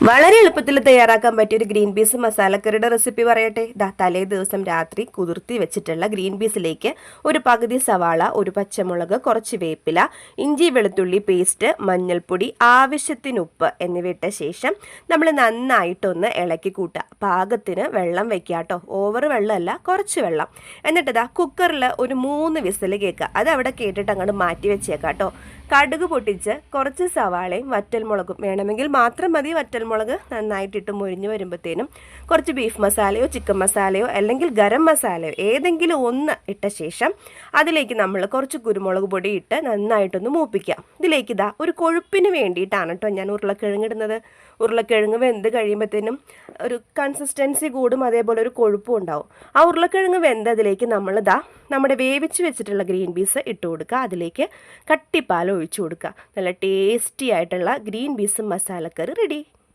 വളരെ എളുപ്പത്തിൽ തയ്യാറാക്കാൻ പറ്റിയ ഒരു ഗ്രീൻ പീസ് മസാലക്കറിയുടെ റെസിപ്പി പറയട്ടെ. തലേ ദിവസം രാത്രി കുതിർത്തി വെച്ചിട്ടുള്ള ഗ്രീൻ പീസിലേക്ക് ഒരു പകുതി സവാള, ഒരു പച്ചമുളക്, കുറച്ച് വേപ്പില, ഇഞ്ചി വെളുത്തുള്ളി പേസ്റ്റ്, മഞ്ഞൾപ്പൊടി, ആവശ്യത്തിന് ഉപ്പ് എന്നിവ ഇട്ട ശേഷം നമ്മൾ നന്നായിട്ടൊന്ന് ഇളക്കി കൂട്ടുക. പാകത്തിന് വെള്ളം വെക്കുക കേട്ടോ, ഓവർ വെള്ളമല്ല, കുറച്ച് വെള്ളം. എന്നിട്ട് കുക്കറിൽ ഒരു 3 വിസിൽ കേൾക്കുക. അത് അവിടെ കേട്ടിട്ട് അങ്ങോട്ട് മാറ്റി വെച്ചേക്കാം കേട്ടോ. കടുക് പൊട്ടിച്ച് കുറച്ച് സവാളയും വറ്റൽമുളകും, വേണമെങ്കിൽ മാത്രം മതി, വറ്റൽമുളക് നന്നായിട്ടിട്ട് മുരിഞ്ഞ് വരുമ്പോഴത്തേനും കുറച്ച് ബീഫ് മസാലയോ ചിക്കൻ മസാലയോ അല്ലെങ്കിൽ ഗരം മസാലയോ ഏതെങ്കിലും ഒന്ന് ഇട്ട ശേഷം അതിലേക്ക് നമ്മൾ കുറച്ച് കുരുമുളക് പൊടി ഇട്ട് നന്നായിട്ടൊന്ന് മൂപ്പിക്കുക. ഇതിലേക്ക് ഒരു കൊഴുപ്പിന് വേണ്ടിയിട്ടാണ് കേട്ടോ ഞാൻ ഉരുളക്കിഴങ്ങ് ഇടുന്നത്. ഉരുളക്കിഴങ്ങ് വെന്ത് കഴിയുമ്പോഴത്തേനും ഒരു കൺസിസ്റ്റൻസി കൂടും, അതേപോലെ ഒരു കൊഴുപ്പും ഉണ്ടാവും. ആ ഉരുളക്കിഴങ്ങ് വെന്തതിലേക്ക് നമ്മൾ നമ്മുടെ വേവിച്ച് വെച്ചിട്ടുള്ള ഗ്രീൻ പീസ് ഇട്ട് കൊടുക്കുക. അതിലേക്ക് കട്ടിപ്പാൽ ഒഴിച്ചു കൊടുക്കുക. നല്ല ടേസ്റ്റി ആയിട്ടുള്ള ഗ്രീൻ പീസ് മസാലക്കറി റെഡി.